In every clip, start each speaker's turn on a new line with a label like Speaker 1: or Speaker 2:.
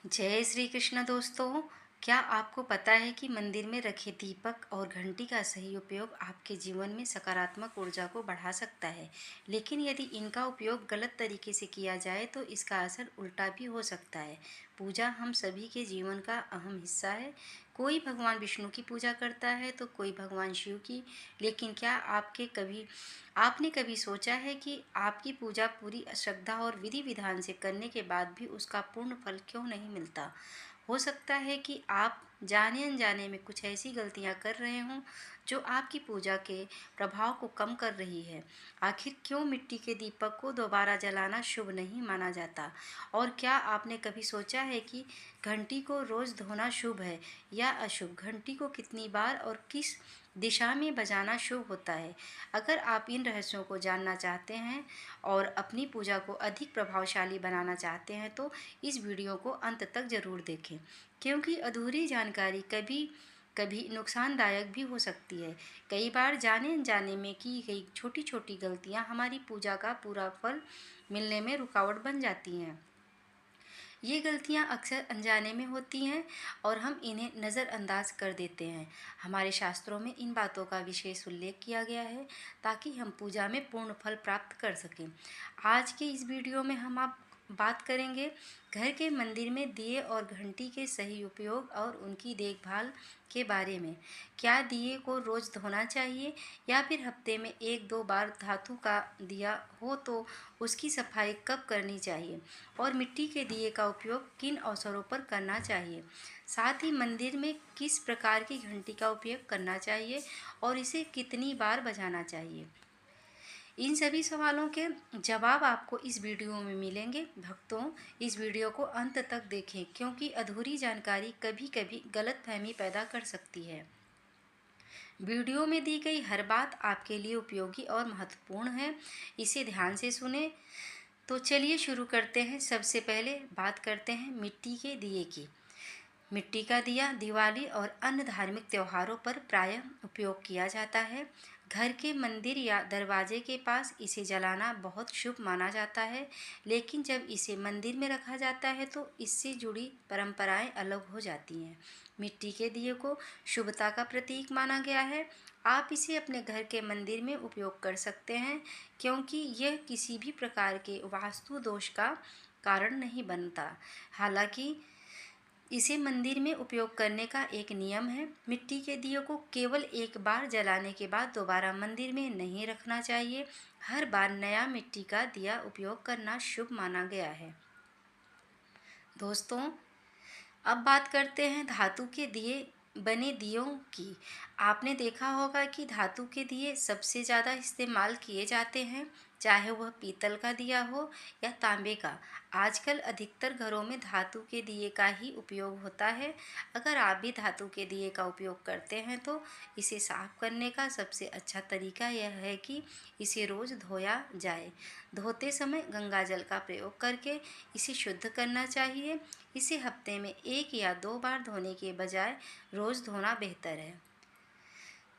Speaker 1: जय श्री कृष्ण दोस्तों। क्या आपको पता है कि मंदिर में रखे दीपक और घंटी का सही उपयोग आपके जीवन में सकारात्मक ऊर्जा को बढ़ा सकता है, लेकिन यदि इनका उपयोग गलत तरीके से किया जाए तो इसका असर उल्टा भी हो सकता है। पूजा हम सभी के जीवन का अहम हिस्सा है। कोई भगवान विष्णु की पूजा करता है तो कोई भगवान शिव की, लेकिन क्या आपने कभी सोचा है कि आपकी पूजा पूरी श्रद्धा और विधि विधान से करने के बाद भी उसका पूर्ण फल क्यों नहीं मिलता? हो सकता है कि आप जाने अनजाने में कुछ ऐसी गलतियां कर रहे हों जो आपकी पूजा के प्रभाव को कम कर रही है। आखिर क्यों मिट्टी के दीपक को दोबारा जलाना शुभ नहीं माना जाता? और क्या आपने कभी सोचा है कि घंटी को रोज धोना शुभ है या अशुभ? घंटी को कितनी बार और किस दिशा में बजाना शुभ होता है? अगर आप इन रहस्यों को जानना चाहते हैं और अपनी पूजा को अधिक प्रभावशाली बनाना चाहते हैं तो इस वीडियो को अंत तक ज़रूर देखें, क्योंकि अधूरी जानकारी कभी कभी नुकसानदायक भी हो सकती है। कई बार जाने अनजाने में की गई छोटी छोटी गलतियां हमारी पूजा का पूरा फल मिलने में रुकावट बन जाती हैं। ये गलतियाँ अक्सर अनजाने में होती हैं और हम इन्हें नज़रअंदाज कर देते हैं। हमारे शास्त्रों में इन बातों का विशेष उल्लेख किया गया है ताकि हम पूजा में पूर्ण फल प्राप्त कर सकें। आज के इस वीडियो में हम आप बात करेंगे घर के मंदिर में दिए और घंटी के सही उपयोग और उनकी देखभाल के बारे में। क्या दिए को रोज़ धोना चाहिए या फिर हफ्ते में एक दो बार? धातु का दिया हो तो उसकी सफाई कब करनी चाहिए और मिट्टी के दिए का उपयोग किन अवसरों पर करना चाहिए? साथ ही मंदिर में किस प्रकार की घंटी का उपयोग करना चाहिए और इसे कितनी बार बजाना चाहिए? इन सभी सवालों के जवाब आपको इस वीडियो में मिलेंगे। भक्तों, इस वीडियो को अंत तक देखें, क्योंकि अधूरी जानकारी कभी कभी गलतफहमी पैदा कर सकती है। वीडियो में दी गई हर बात आपके लिए उपयोगी और महत्वपूर्ण है, इसे ध्यान से सुने। तो चलिए शुरू करते हैं। सबसे पहले बात करते हैं मिट्टी के दिए की। मिट्टी का दिया दिवाली और अन्य धार्मिक त्योहारों पर प्रायः उपयोग किया जाता है। घर के मंदिर या दरवाजे के पास इसे जलाना बहुत शुभ माना जाता है, लेकिन जब इसे मंदिर में रखा जाता है तो इससे जुड़ी परंपराएं अलग हो जाती हैं। मिट्टी के दिए को शुभता का प्रतीक माना गया है। आप इसे अपने घर के मंदिर में उपयोग कर सकते हैं, क्योंकि यह किसी भी प्रकार के वास्तु दोष का कारण नहीं बनता। हालांकि इसे मंदिर में उपयोग करने का एक नियम है। मिट्टी के दिए को केवल एक बार जलाने के बाद दोबारा मंदिर में नहीं रखना चाहिए। हर बार नया मिट्टी का दिया उपयोग करना शुभ माना गया है। दोस्तों, अब बात करते हैं धातु के दिए बने दियों की। आपने देखा होगा कि धातु के दिए सबसे ज़्यादा इस्तेमाल किए जाते हैं, चाहे वह पीतल का दिया हो या तांबे का। आजकल अधिकतर घरों में धातु के दिए का ही उपयोग होता है। अगर आप भी धातु के दिए का उपयोग करते हैं तो इसे साफ करने का सबसे अच्छा तरीका यह है कि इसे रोज़ धोया जाए। धोते समय गंगा जल का प्रयोग करके इसे शुद्ध करना चाहिए। इसे हफ्ते में एक या दो बार धोने के बजाय रोज़ धोना बेहतर है।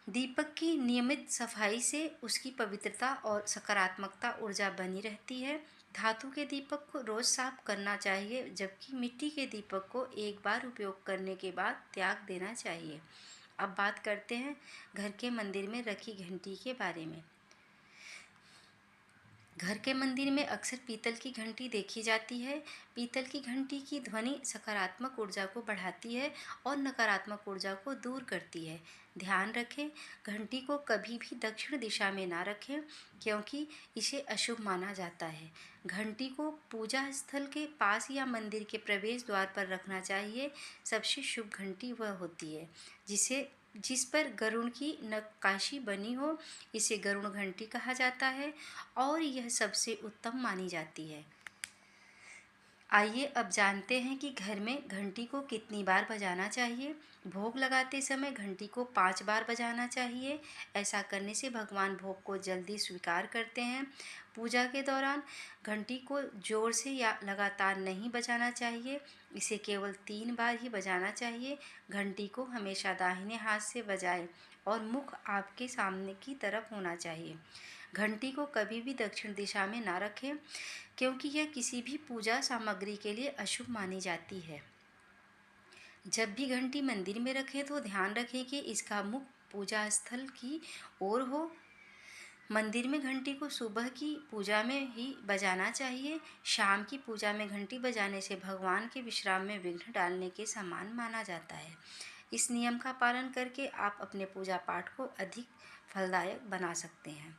Speaker 1: दीपक की नियमित सफाई से उसकी पवित्रता और सकारात्मकता ऊर्जा बनी रहती है। धातु के दीपक को रोज़ साफ करना चाहिए, जबकि मिट्टी के दीपक को एक बार उपयोग करने के बाद त्याग देना चाहिए। अब बात करते हैं घर के मंदिर में रखी घंटी के बारे में। घर के मंदिर में अक्सर पीतल की घंटी देखी जाती है। पीतल की घंटी की ध्वनि सकारात्मक ऊर्जा को बढ़ाती है और नकारात्मक ऊर्जा को दूर करती है। ध्यान रखें, घंटी को कभी भी दक्षिण दिशा में ना रखें, क्योंकि इसे अशुभ माना जाता है। घंटी को पूजा स्थल के पास या मंदिर के प्रवेश द्वार पर रखना चाहिए। सबसे शुभ घंटी वह होती है जिस पर गरुड़ की नक्काशी बनी हो। इसे गरुड़ घंटी कहा जाता है और यह सबसे उत्तम मानी जाती है। आइए अब जानते हैं कि घर में घंटी को कितनी बार बजाना चाहिए। भोग लगाते समय घंटी को 5 बार बजाना चाहिए। ऐसा करने से भगवान भोग को जल्दी स्वीकार करते हैं। पूजा के दौरान घंटी को जोर से या लगातार नहीं बजाना चाहिए। इसे केवल 3 बार ही बजाना चाहिए। घंटी को हमेशा दाहिने हाथ से बजाएं और मुख आपके सामने की तरफ होना चाहिए। घंटी को कभी भी दक्षिण दिशा में ना रखें, क्योंकि यह किसी भी पूजा सामग्री के लिए अशुभ मानी जाती है। जब भी घंटी मंदिर में रखें तो ध्यान रखें कि इसका मुख पूजा स्थल की ओर हो। मंदिर में घंटी को सुबह की पूजा में ही बजाना चाहिए। शाम की पूजा में घंटी बजाने से भगवान के विश्राम में विघ्न डालने के समान माना जाता है। इस नियम का पालन करके आप अपने पूजा पाठ को अधिक फलदायक बना सकते हैं।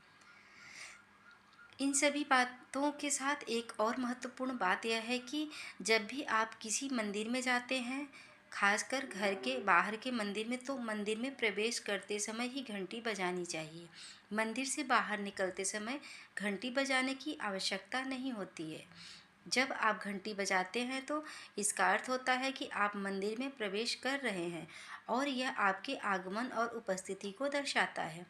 Speaker 1: इन सभी बातों के साथ एक और महत्वपूर्ण बात यह है कि जब भी आप किसी मंदिर में जाते हैं, खासकर घर के बाहर के मंदिर में, तो मंदिर में प्रवेश करते समय ही घंटी बजानी चाहिए। मंदिर से बाहर निकलते समय घंटी बजाने की आवश्यकता नहीं होती है। जब आप घंटी बजाते हैं तो इसका अर्थ होता है कि आप मंदिर में प्रवेश कर रहे हैं और यह आपके आगमन और उपस्थिति को दर्शाता है।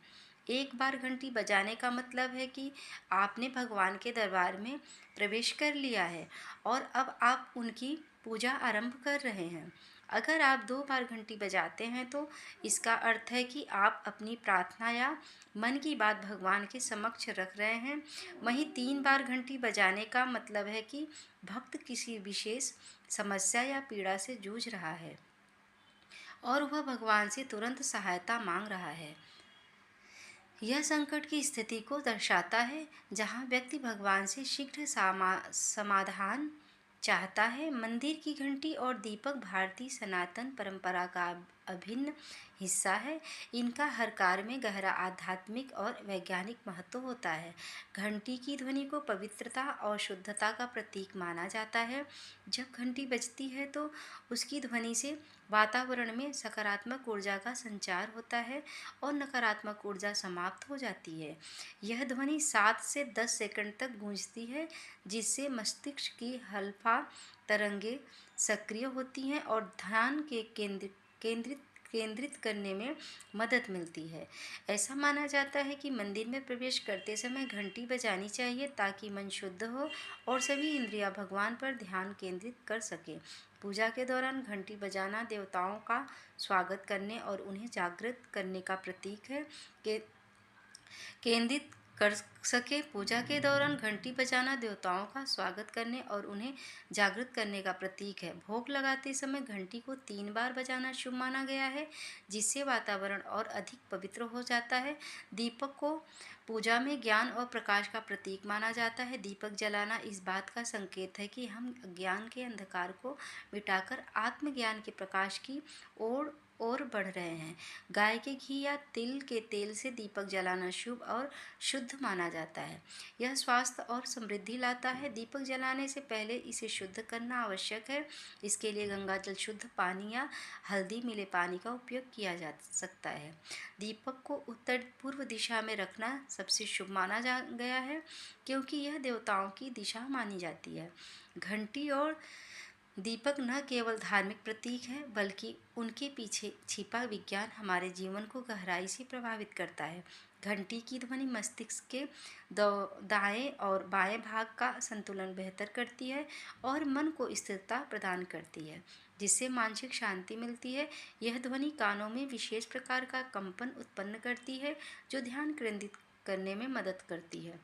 Speaker 1: एक बार घंटी बजाने का मतलब है कि आपने भगवान के दरबार में प्रवेश कर लिया है और अब आप उनकी पूजा आरंभ कर रहे हैं। अगर आप 2 बार घंटी बजाते हैं तो इसका अर्थ है कि आप अपनी प्रार्थना या मन की बात भगवान के समक्ष रख रहे हैं। वहीं 3 बार घंटी बजाने का मतलब है कि भक्त किसी विशेष समस्या या पीड़ा से जूझ रहा है और वह भगवान से तुरंत सहायता मांग रहा है। यह संकट की स्थिति को दर्शाता है जहाँ व्यक्ति भगवान से शीघ्र समाधान चाहता है। मंदिर की घंटी और दीपक भारतीय सनातन परंपरा का अभिन्न हिस्सा है। इनका हर कार्य में गहरा आध्यात्मिक और वैज्ञानिक महत्व होता है। घंटी की ध्वनि को पवित्रता और शुद्धता का प्रतीक माना जाता है। जब घंटी बजती है तो उसकी ध्वनि से वातावरण में सकारात्मक ऊर्जा का संचार होता है और नकारात्मक ऊर्जा समाप्त हो जाती है। यह ध्वनि 7 से 10 सेकंड तक गूंजती है, जिससे मस्तिष्क की अल्फा तरंगें सक्रिय होती हैं और ध्यान के केंद्रित केंद्रित करने में मदद मिलती है। ऐसा माना जाता है कि मंदिर में प्रवेश करते समय घंटी बजानी चाहिए ताकि मन शुद्ध हो और सभी इंद्रियां भगवान पर ध्यान केंद्रित कर सके। पूजा के दौरान घंटी बजाना देवताओं का स्वागत करने और उन्हें जागृत करने का प्रतीक है। के केंद्रित कर सके। पूजा के दौरान घंटी बजाना देवताओं का स्वागत करने और उन्हें जागृत करने का प्रतीक है। भोग लगाते समय घंटी को 3 बार बजाना शुभ माना गया है, जिससे वातावरण और अधिक पवित्र हो जाता है। दीपक को पूजा में ज्ञान और प्रकाश का प्रतीक माना जाता है। दीपक जलाना इस बात का संकेत है कि हम ज्ञान के अंधकार को मिटाकर आत्मज्ञान के प्रकाश की ओर बढ़ रहे हैं। गाय के घी या तिल के तेल से दीपक जलाना शुभ और शुद्ध माना जाता है। यह स्वास्थ्य और समृद्धि लाता है। दीपक जलाने से पहले इसे शुद्ध करना आवश्यक है। इसके लिए गंगाजल, शुद्ध पानी या हल्दी मिले पानी का उपयोग किया जा सकता है। दीपक को उत्तर पूर्व दिशा में रखना सबसे शुभ माना जा गया है, क्योंकि यह देवताओं की दिशा मानी जाती है। घंटी और दीपक न केवल धार्मिक प्रतीक है, बल्कि उनके पीछे छिपा विज्ञान हमारे जीवन को गहराई से प्रभावित करता है। घंटी की ध्वनि मस्तिष्क के दाएं और बाएं भाग का संतुलन बेहतर करती है और मन को स्थिरता प्रदान करती है, जिससे मानसिक शांति मिलती है। यह ध्वनि कानों में विशेष प्रकार का कंपन उत्पन्न करती है, जो ध्यान केंद्रित करने में मदद करती है।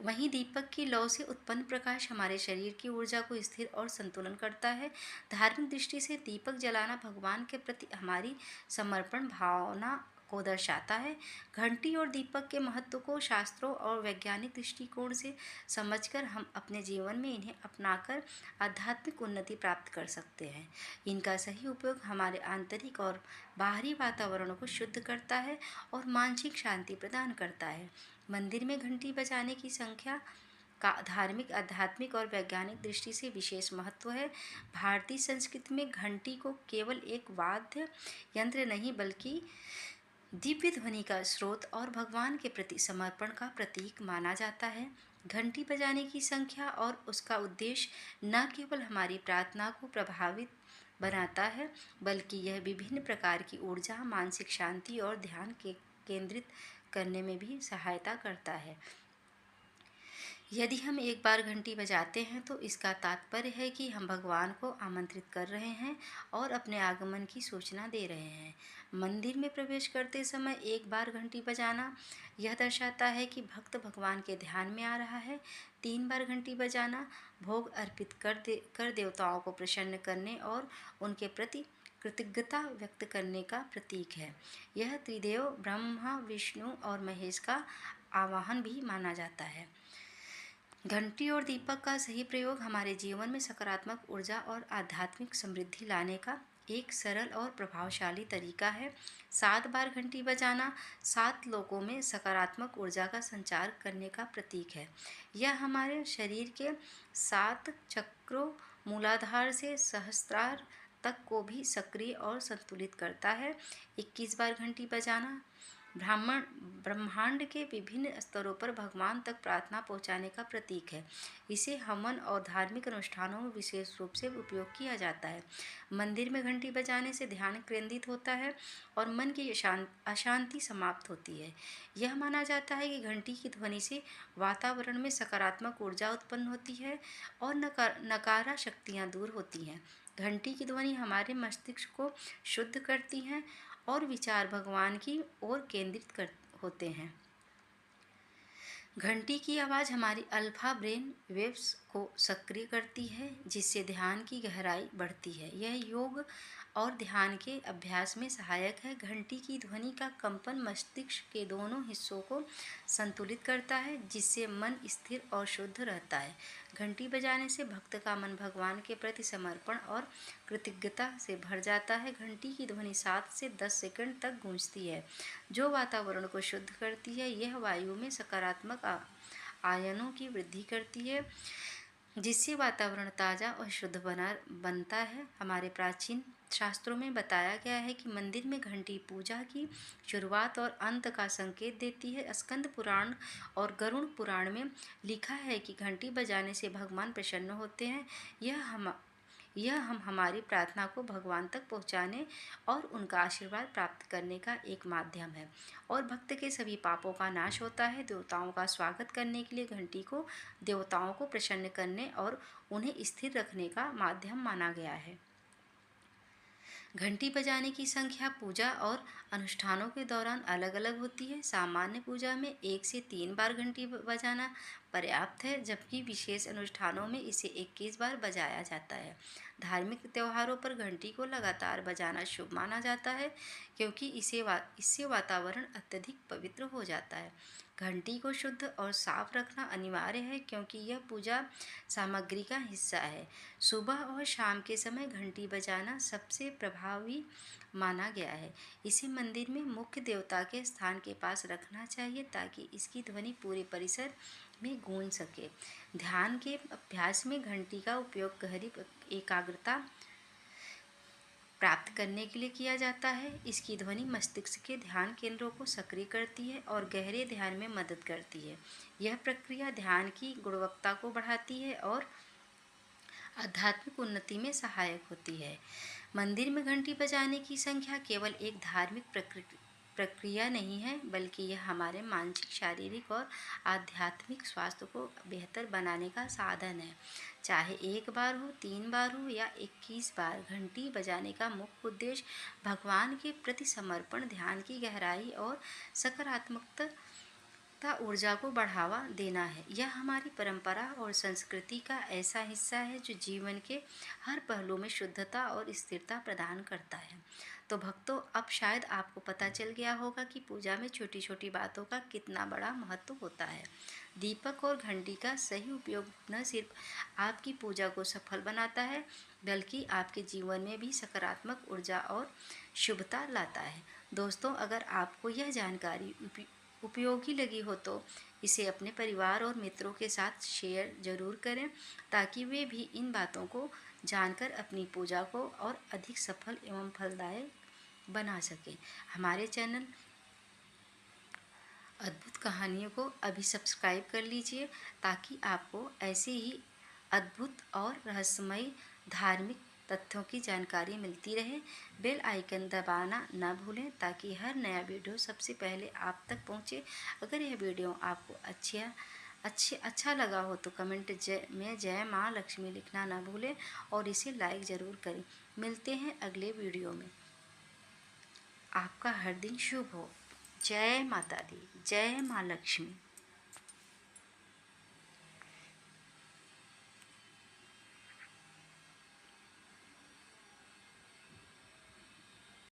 Speaker 1: वहीं दीपक की लौ से उत्पन्न प्रकाश हमारे शरीर की ऊर्जा को स्थिर और संतुलन करता है। धार्मिक दृष्टि से दीपक जलाना भगवान के प्रति हमारी समर्पण भावना को दर्शाता है। घंटी और दीपक के महत्व को शास्त्रों और वैज्ञानिक दृष्टिकोण से समझकर हम अपने जीवन में इन्हें अपनाकर आध्यात्मिक उन्नति प्राप्त कर सकते हैं। इनका सही उपयोग हमारे आंतरिक और बाहरी वातावरण को शुद्ध करता है और मानसिक शांति प्रदान करता है। मंदिर में घंटी बजाने की संख्या का धार्मिक, आध्यात्मिक और वैज्ञानिक दृष्टि से विशेष महत्व है। भारतीय संस्कृति में घंटी को केवल एक वाद्य यंत्र नहीं, बल्कि दिव्य ध्वनि का स्रोत और भगवान के प्रति समर्पण का प्रतीक माना जाता है। घंटी बजाने की संख्या और उसका उद्देश्य न केवल हमारी प्रार्थना को प्रभावित बनाता है, बल्कि यह विभिन्न प्रकार की ऊर्जा, मानसिक शांति और ध्यान के केंद्रित करने में भी सहायता करता है। यदि हम एक बार घंटी बजाते हैं तो इसका तात्पर्य है कि हम भगवान को आमंत्रित कर रहे हैं और अपने आगमन की सूचना दे रहे हैं। मंदिर में प्रवेश करते समय एक बार घंटी बजाना यह दर्शाता है कि भक्त भगवान के ध्यान में आ रहा है। 3 बार घंटी बजाना भोग अर्पित कर देवताओं को प्रसन्न करने और उनके प्रति कृतज्ञता व्यक्त करने का प्रतीक है। यह त्रिदेव ब्रह्मा, विष्णु और महेश का आवाहन भी माना जाता है। घंटी और दीपक का सही प्रयोग हमारे जीवन में सकारात्मक ऊर्जा और आध्यात्मिक समृद्धि लाने का एक सरल और प्रभावशाली तरीका है। 7 बार घंटी बजाना 7 लोगों में सकारात्मक ऊर्जा का संचार करने का प्रतीक है। यह हमारे शरीर के 7 चक्रों मूलाधार से सहस्त्रार तक को भी सक्रिय और संतुलित करता है। 21 बार घंटी बजाना ब्रह्मांड के विभिन्न स्तरों पर भगवान तक प्रार्थना पहुंचाने का प्रतीक है। इसे हवन और धार्मिक अनुष्ठानों में विशेष रूप से उपयोग किया जाता है। मंदिर में घंटी बजाने से ध्यान केंद्रित होता है और मन की अशांति समाप्त होती है। यह माना जाता है कि घंटी की ध्वनि से वातावरण में सकारात्मक ऊर्जा उत्पन्न होती है और नकारा शक्तियाँ दूर होती हैं। घंटी की ध्वनि हमारे मस्तिष्क को शुद्ध करती हैं और विचार भगवान की ओर केंद्रित कर होते हैं। घंटी की आवाज़ हमारी अल्फा ब्रेन वेव्स को सक्रिय करती है, जिससे ध्यान की गहराई बढ़ती है। यह योग और ध्यान के अभ्यास में सहायक है। घंटी की ध्वनि का कंपन मस्तिष्क के दोनों हिस्सों को संतुलित करता है, जिससे मन स्थिर और शुद्ध रहता है। घंटी बजाने से भक्त का मन भगवान के प्रति समर्पण और कृतज्ञता से भर जाता है। घंटी की ध्वनि 7 से 10 सेकंड तक गूंजती है, जो वातावरण को शुद्ध करती है। यह वायु में सकारात्मक आयनों की वृद्धि करती है, जिससे वातावरण ताज़ा और शुद्ध बनता है। हमारे प्राचीन शास्त्रों में बताया गया है कि मंदिर में घंटी पूजा की शुरुआत और अंत का संकेत देती है। स्कंद पुराण और गरुड़ पुराण में लिखा है कि घंटी बजाने से भगवान प्रसन्न होते हैं। यह हम हमारी प्रार्थना को भगवान तक पहुंचाने और उनका आशीर्वाद प्राप्त करने का एक माध्यम है और भक्त के सभी पापों का नाश होता है। देवताओं का स्वागत करने के लिए घंटी को देवताओं को प्रसन्न करने और उन्हें स्थिर रखने का माध्यम माना गया है। घंटी बजाने की संख्या पूजा और अनुष्ठानों के दौरान अलग अलग होती है। सामान्य पूजा में 1 से 3 बार घंटी बजाना पर्याप्त है, जबकि विशेष अनुष्ठानों में इसे 21 बार बजाया जाता है। धार्मिक त्योहारों पर घंटी को लगातार बजाना शुभ माना जाता है, क्योंकि इससे वातावरण अत्यधिक पवित्र हो जाता है। घंटी को शुद्ध और साफ रखना अनिवार्य है, क्योंकि यह पूजा सामग्री का हिस्सा है। सुबह और शाम के समय घंटी बजाना सबसे प्रभावी माना गया है। इसे मंदिर में मुख्य देवता के स्थान के पास रखना चाहिए, ताकि इसकी ध्वनि पूरे परिसर में गूंज सके। ध्यान के अभ्यास में घंटी का उपयोग गहरी एकाग्रता प्राप्त करने के लिए किया जाता है। इसकी ध्वनि मस्तिष्क के ध्यान केंद्रों को सक्रिय करती है और गहरे ध्यान में मदद करती है। यह प्रक्रिया ध्यान की गुणवत्ता को बढ़ाती है और आध्यात्मिक उन्नति में सहायक होती है। मंदिर में घंटी बजाने की संख्या केवल एक धार्मिक प्रक्रिया नहीं है, बल्कि यह हमारे मानसिक, शारीरिक और आध्यात्मिक स्वास्थ्य को बेहतर बनाने का साधन है। चाहे 1 बार हो, 3 बार हो या 21 बार, घंटी बजाने का मुख्य उद्देश्य भगवान के प्रति समर्पण, ध्यान की गहराई और सकारात्मकता ऊर्जा को बढ़ावा देना है। यह हमारी परंपरा और संस्कृति का ऐसा हिस्सा है जो जीवन के हर पहलू में शुद्धता और स्थिरता प्रदान करता है। तो भक्तों, अब शायद आपको पता चल गया होगा कि पूजा में छोटी छोटी बातों का कितना बड़ा महत्व होता है। दीपक और घंटी का सही उपयोग न सिर्फ आपकी पूजा को सफल बनाता है, बल्कि आपके जीवन में भी सकारात्मक ऊर्जा और शुभता लाता है। दोस्तों, अगर आपको यह जानकारी उपयोगी लगी हो तो इसे अपने परिवार और मित्रों के साथ शेयर ज़रूर करें, ताकि वे भी इन बातों को जानकर अपनी पूजा को और अधिक सफल एवं फलदायक बना सकें। हमारे चैनल अद्भुत कहानियों को अभी सब्सक्राइब कर लीजिए, ताकि आपको ऐसे ही अद्भुत और रहस्यमयी धार्मिक तथ्यों की जानकारी मिलती रहे। बेल आइकन दबाना न भूलें, ताकि हर नया वीडियो सबसे पहले आप तक पहुंचे। अगर यह वीडियो आपको अच्छा लगा हो तो कमेंट में जय माँ लक्ष्मी लिखना ना भूलें और इसे लाइक ज़रूर करें। मिलते हैं अगले वीडियो में। आपका हर दिन शुभ हो। जय माता दी, जय माँ लक्ष्मी।